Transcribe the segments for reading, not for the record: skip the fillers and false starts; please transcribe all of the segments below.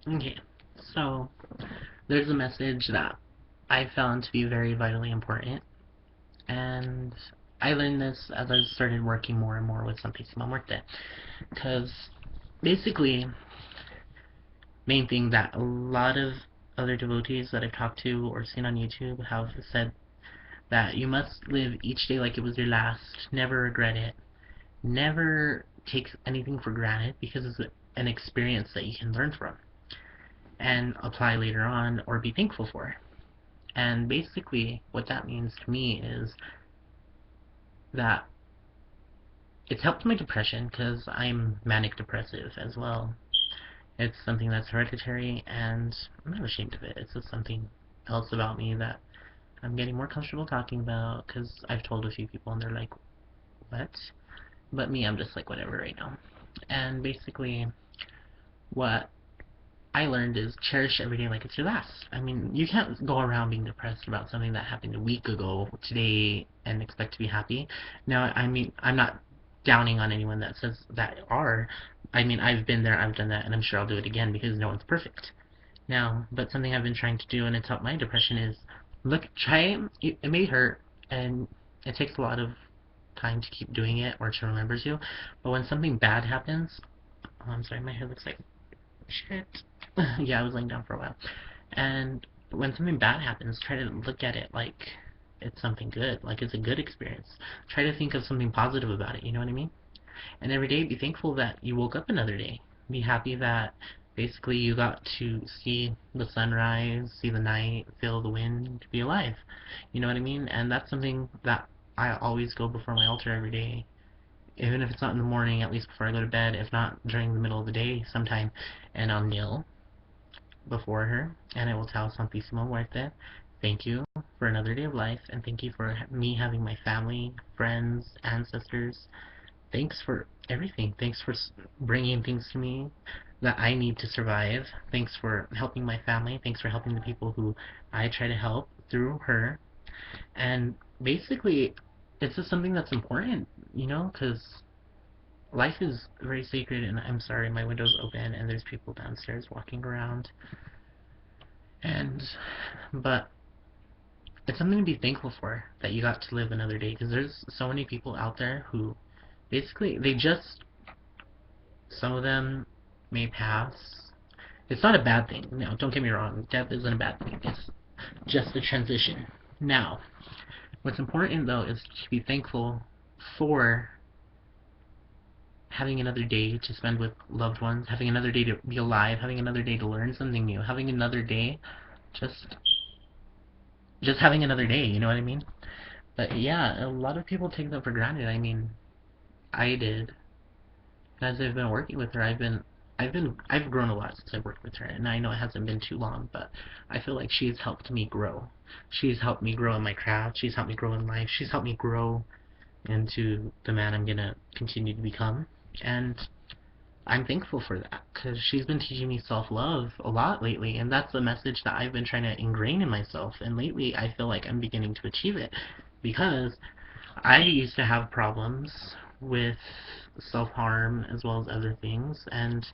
Okay, so there's a message that I found to be very vitally important, and I learned this as I started working more and more with Santissima Muerte. Because basically, main thing that a lot of other devotees that I've talked to or seen on YouTube have said that you must live each day like it was your last, never regret it, never take anything for granted because it's an experience that you can learn from and apply later on or be thankful for. And basically, what that means to me is that it's helped my depression because I'm manic depressive as well. It's something that's hereditary, and I'm not ashamed of it. It's just something else about me that I'm getting more comfortable talking about because I've told a few people and they're like, what? But me, I'm just like, whatever right now. And basically, what I learned is cherish every day like it's your last. I mean, you can't go around being depressed about something that happened a week ago today and expect to be happy. Now, I mean, I'm not downing on anyone that says that are. I mean, I've been there, I've done that, and I'm sure I'll do it again because no one's perfect. Now, but something I've been trying to do and it's helped my depression is look, try it may hurt and it takes a lot of time to keep doing it or to remember to, but when something bad happens, oh, I'm sorry, my hair looks like shit. Yeah, I was laying down for a while. And when something bad happens, try to look at it like it's something good, like it's a good experience. Try to think of something positive about it, you know what I mean? And every day be thankful that you woke up another day. Be happy that basically you got to see the sunrise, see the night, feel the wind, be alive. You know what I mean? And that's something that I always go before my altar every day. Even if it's not in the morning, at least before I go to bed, if not during the middle of the day sometime, and I'll kneel before her, and I will tell Santísimo Muerte, thank you for another day of life, and thank you for me having my family, friends, ancestors. Thanks for everything. Thanks for bringing things to me that I need to survive. Thanks for helping my family. Thanks for helping the people who I try to help through her. And basically, it's just something that's important, you know, because life is very sacred. And I'm sorry, my window's open and there's people downstairs walking around. And, but it's something to be thankful for that you got to live another day because there's so many people out there who basically they just some of them may pass. It's not a bad thing. No, don't get me wrong. Death isn't a bad thing. It's just a transition. Now, what's important though is to be thankful for having another day to spend with loved ones, having another day to be alive, having another day to learn something new, having another day just having another day, you know what I mean? But yeah, a lot of people take that for granted. I mean, I did. As I've been working with her, I've grown a lot since I've worked with her, and I know it hasn't been too long, but I feel like she's helped me grow. She's helped me grow in my craft. She's helped me grow in life. She's helped me grow into the man I'm gonna continue to become, and I'm thankful for that because she's been teaching me self-love a lot lately, and that's a message that I've been trying to ingrain in myself. And lately, I feel like I'm beginning to achieve it because I used to have problems with self-harm as well as other things, and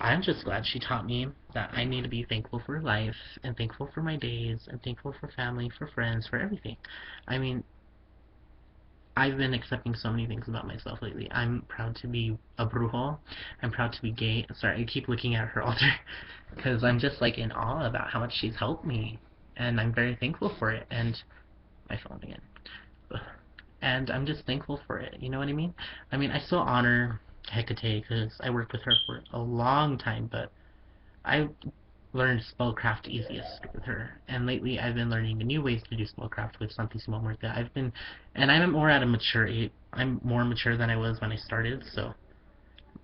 I'm just glad she taught me that I need to be thankful for life and thankful for my days and thankful for family, for friends, for everything. I mean, I've been accepting so many things about myself lately. I'm proud to be a brujo. I'm proud to be gay. Sorry, I keep looking at her altar because I'm just like in awe about how much she's helped me, and I'm very thankful for it. And my phone again. And I'm just thankful for it. You know what I mean? I mean, I still honor Hecate because I worked with her for a long time, but I learned spellcraft easiest with her. And lately, I've been learning the new ways to do spellcraft with Santissimo Muerte. And I'm more at a mature age. I'm more mature than I was when I started, so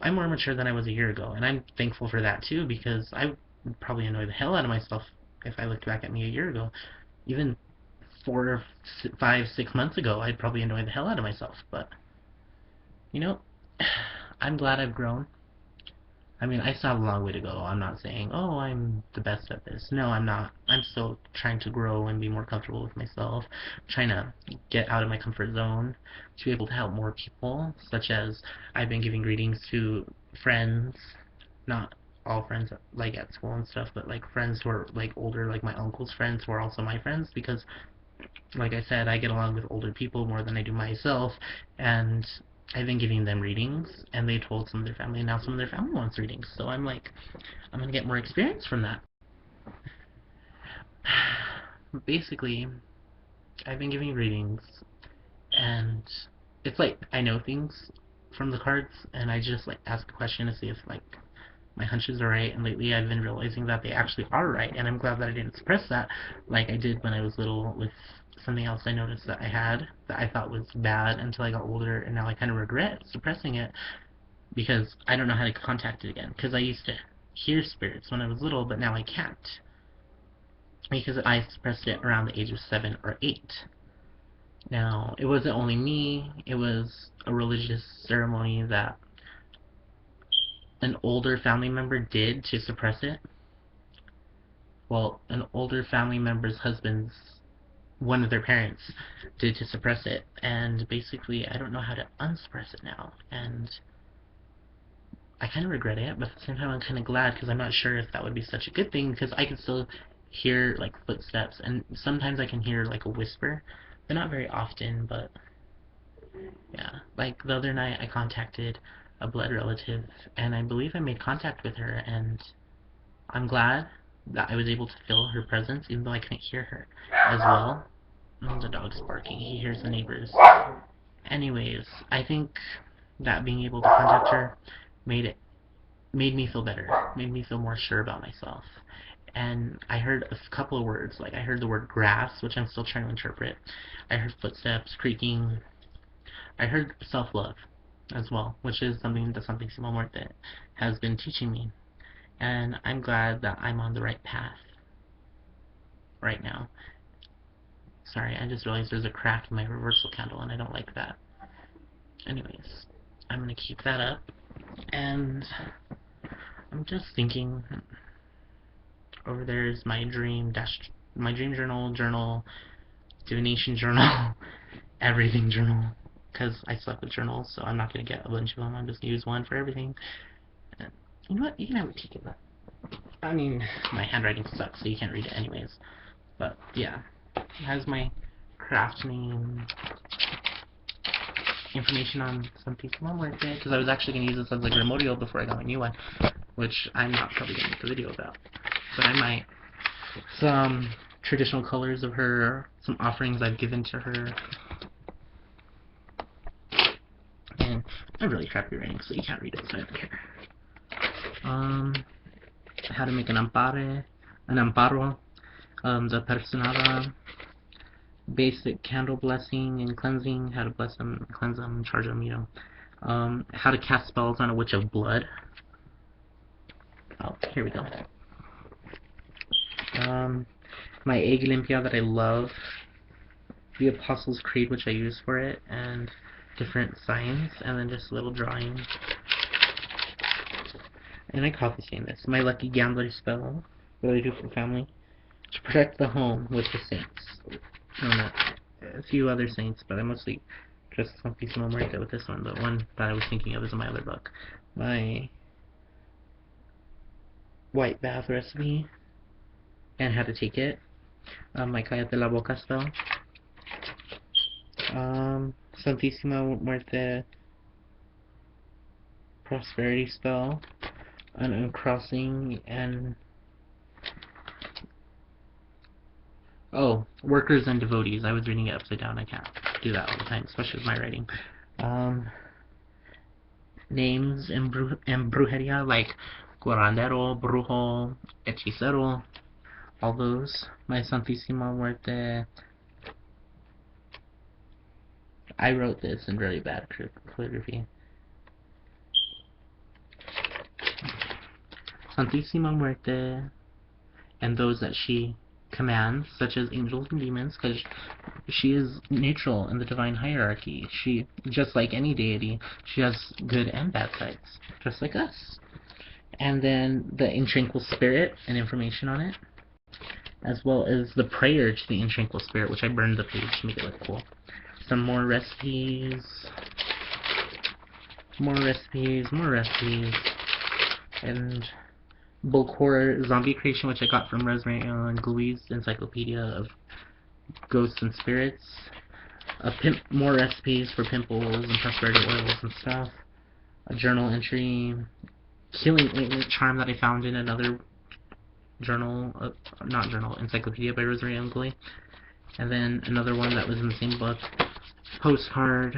I'm more mature than I was a year ago, and I'm thankful for that too because I would probably annoy the hell out of myself if I looked back at me a year ago. Even 4, 5, 6 months ago, I'd probably annoy the hell out of myself. But you know, I'm glad I've grown. I mean, I still have a long way to go. I'm not saying, oh, I'm the best at this. No, I'm not. I'm still trying to grow and be more comfortable with myself, trying to get out of my comfort zone to be able to help more people, such as I've been giving readings to friends, not all friends like at school and stuff, but like friends who are like older, like my uncle's friends who are also my friends, because like I said, I get along with older people more than I do myself, and I've been giving them readings, and they told some of their family, and now some of their family wants readings, so I'm like, I'm gonna get more experience from that. Basically, I've been giving readings, and it's like I know things from the cards, and I just like ask a question to see if like my hunches are right, and lately I've been realizing that they actually are right, and I'm glad that I didn't suppress that like I did when I was little with something else I noticed that I had that I thought was bad until I got older, and now I kind of regret suppressing it because I don't know how to contact it again, because I used to hear spirits when I was little, but now I can't because I suppressed it around the age of 7 or 8. Now, it wasn't only me, it was a religious ceremony that an older family member did to suppress it. Well, an older family member's husband's, one of their parents, did to suppress it, and basically I don't know how to unsuppress it now, and I kind of regret it, but at the same time I'm kind of glad because I'm not sure if that would be such a good thing, because I can still hear like footsteps, and sometimes I can hear like a whisper, but not very often. But yeah, like the other night I contacted a blood relative, and I believe I made contact with her, and I'm glad that I was able to feel her presence even though I couldn't hear her as well. The dog's barking, he hears the neighbors. Anyways, I think that being able to contact her made me feel better, made me feel more sure about myself. And I heard a couple of words, like I heard the word grass, which I'm still trying to interpret. I heard footsteps creaking. I heard self-love as well, which is something that Santissima Muerte has been teaching me. And I'm glad that I'm on the right path right now. Sorry, I just realized there's a crack in my reversal candle, and I don't like that. Anyways, I'm going to keep that up, and I'm just thinking. Over there is my my dream journal, divination journal, everything journal. Because I slept with journals, so I'm not gonna get a bunch of them. I'm just gonna use one for everything. And you know what? You can have a peek at that. I mean, my handwriting sucks, so you can't read it anyways. But yeah, it has my craft name, information on some piece of my work there, because I was actually gonna use this as a Grimorio before I got my new one, which I'm not probably gonna make a video about, but I might. Some traditional colors of her, some offerings I've given to her, and I'm really crappy writing, so you can't read it, so I don't care. How to make an amparo, the personada, basic candle blessing and cleansing, how to bless them, cleanse them, charge them, how to cast spells on a witch of blood. Oh, here we go. My egg limpia that I love, the Apostles' Creed, which I use for it, and different signs, and then just a little drawing. And I copy saying this. My lucky gambler spell, what I do for family, to protect the home with the saints. No, not a few other saints, but I mostly just some piece of memory with this one. The one that I was thinking of is in my other book. My white bath recipe, and how to take it. My Cállate la Boca spell. Santissima Muerte prosperity spell, an uncrossing, and workers and devotees. I was reading it upside down. I can't do that all the time, especially with my writing. Names and brujeria, like curandero, brujo, hechicero, all those. My Santissima Muerte. I wrote this in really bad calligraphy. Santissima Muerte and those that she commands, such as angels and demons, because she is neutral in the divine hierarchy. She, just like any deity, she has good and bad sides, just like us. And then the intranquil spirit and information on it, as well as the prayer to the intranquil spirit, which I burned the page to make it look cool. Some more recipes, more recipes, and Bulk horror zombie creation, which I got from Rosemary and Glouise Encyclopedia of Ghosts and Spirits. More recipes for pimples and prosperity oils and stuff. A journal entry. Healing ointment charm that I found in another journal, not journal, encyclopedia by Rosemary and Glouise. And then another one that was in the same book. Postcard.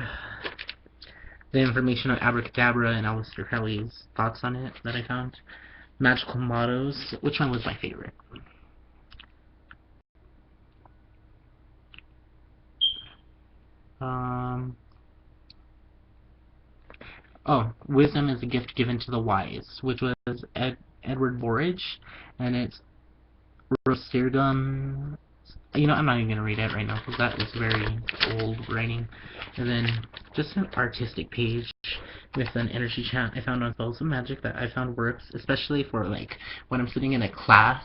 The information on Abracadabra and Aleister Crowley's thoughts on it that I found. Magical mottos. Which one was my favorite? Oh, wisdom is a gift given to the wise, which was Edward Borage, and it's Rostergum. I'm not even going to read it right now because that is very old writing. And then just an artistic page with an energy chant I found on Spells of Magic that I found works, especially for like when I'm sitting in a class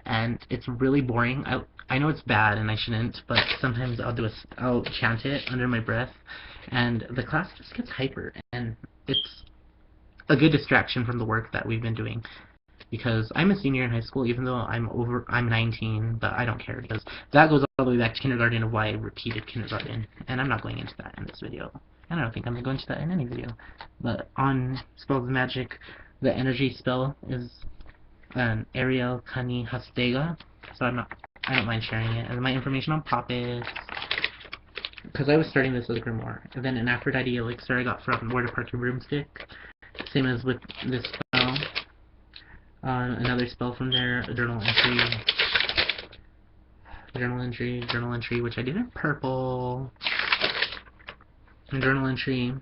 and it's really boring. I know it's bad and I shouldn't, but sometimes I'll chant it under my breath, and the class just gets hyper, and it's a good distraction from the work that we've been doing. Because I'm a senior in high school, even though I'm 19, but I don't care because that goes all the way back to kindergarten of why I repeated kindergarten, and I'm not going into that in this video, and I don't think I'm going to go into that in any video. But on Spells of Magic, the energy spell is an Ariel Kani Hastega, so I don't mind sharing it. And my information on Poppets, because I was starting this with a grimoire, and then an Aphrodite elixir I got from Where to Park Your Broomstick, same as with this spell. Another spell from there, a journal entry, which I did in purple. A journal entry,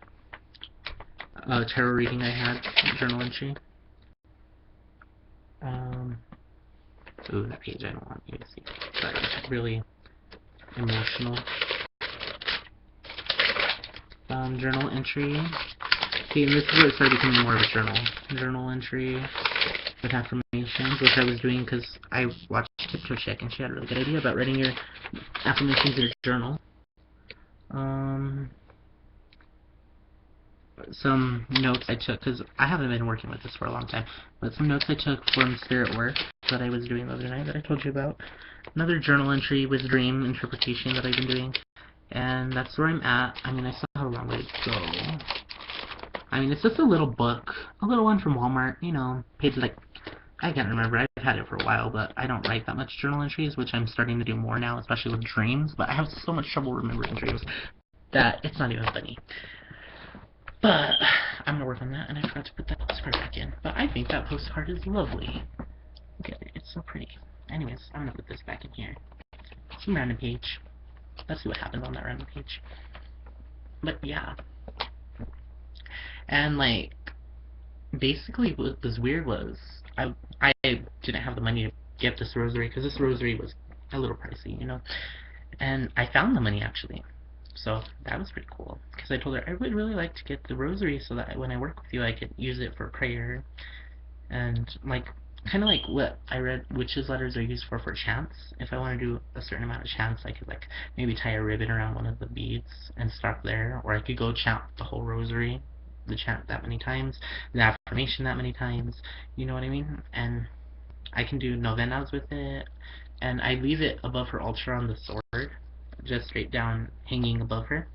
tarot reading I had, journal entry. Ooh, that page I don't want you to see. But it's really emotional. Journal entry. See, and this is where it started becoming more of a journal. Journal entry with affirmations, which I was doing because I watched Tiptoe Check and she had a really good idea about writing your affirmations in your journal. Some notes I took, because I haven't been working with this for a long time, but some notes I took from spirit work that I was doing the other night that I told you about. Another journal entry with dream interpretation that I've been doing, and that's where I'm at. I mean, I still have a long way to go. I mean, it's just a little book, a little one from Walmart, paid like, I can't remember, I've had it for a while, but I don't write that much journal entries, which I'm starting to do more now, especially with dreams, but I have so much trouble remembering dreams that it's not even funny. But I'm going to work on that, and I forgot to put that postcard back in. But I think that postcard is lovely. Look at it, it's so pretty. Anyways, I'm going to put this back in here. Some random page. Let's see what happens on that random page. But yeah. And like, basically what was weird was, I didn't have the money to get this rosary, because this rosary was a little pricey, And I found the money, actually. So that was pretty cool, because I told her I would really like to get the rosary so that when I work with you I could use it for prayer, and like kind of like what I read witches letters are used for chants. If I want to do a certain amount of chants, I could like maybe tie a ribbon around one of the beads and stop there, or I could go chant the whole rosary, the chant that many times, the affirmation that many times, you know what I mean? And I can do novenas with it, and I leave it above her altar on the sword, just straight down hanging above her,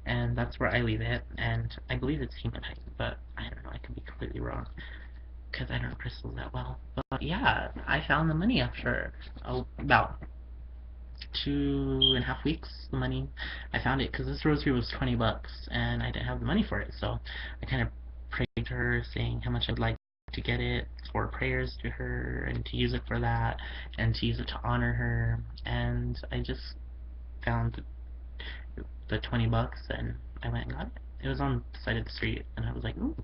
and that's where I leave it, and I believe it's hematite, but I don't know, I could be completely wrong because I don't know crystals that well. But yeah, I found the money after about 2.5 weeks. The money, I found it because this rosary was $20 and I didn't have the money for it, so I kind of prayed to her saying how much I'd like to get it for prayers to her and to use it for that and to use it to honor her, and I just found the $20 and I went and got it. It was on the side of the street and I was like, ooh.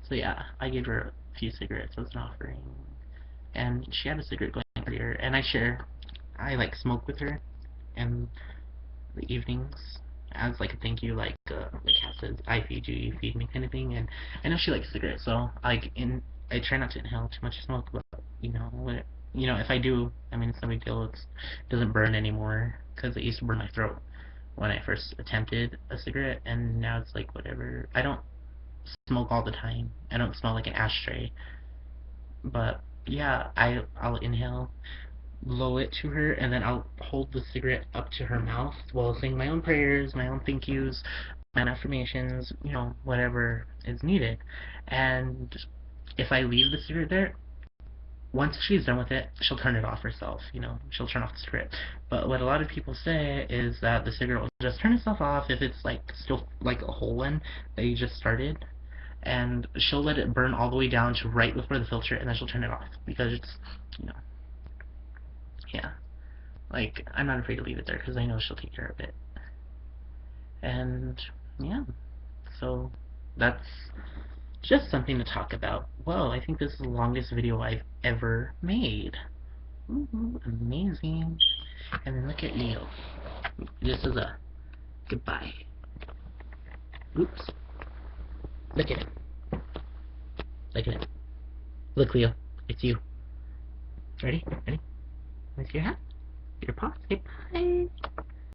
So yeah, I gave her a few cigarettes as an offering, and she had a cigarette going earlier, and I like smoke with her in the evenings as like a thank you, like Kat says, I feed you, you feed me kind of thing. And I know she likes cigarettes, so I try not to inhale too much smoke, but if I do, I mean, it's no big deal. It doesn't burn anymore, because it used to burn my throat when I first attempted a cigarette, and now it's like whatever. I don't smoke all the time. I don't smell like an ashtray. But yeah, I'll inhale, blow it to her, and then I'll hold the cigarette up to her mouth while saying my own prayers, my own thank yous, my own affirmations, whatever is needed. And if I leave the cigarette there, once she's done with it, she'll turn it off herself. She'll turn off the cigarette. But what a lot of people say is that the cigarette will just turn itself off if it's like still like a whole one that you just started, and she'll let it burn all the way down to right before the filter, and then she'll turn it off because it's, you know, yeah. Like, I'm not afraid to leave it there because I know she'll take care of it. And yeah, so that's just something to talk about. Whoa, I think this is the longest video I've ever made. Ooh, amazing. And then look at Leo. This is a goodbye. Oops. Look at him. Look at him. Look, Leo. It's you. Ready? Ready? With your hat? Your paw. Say bye.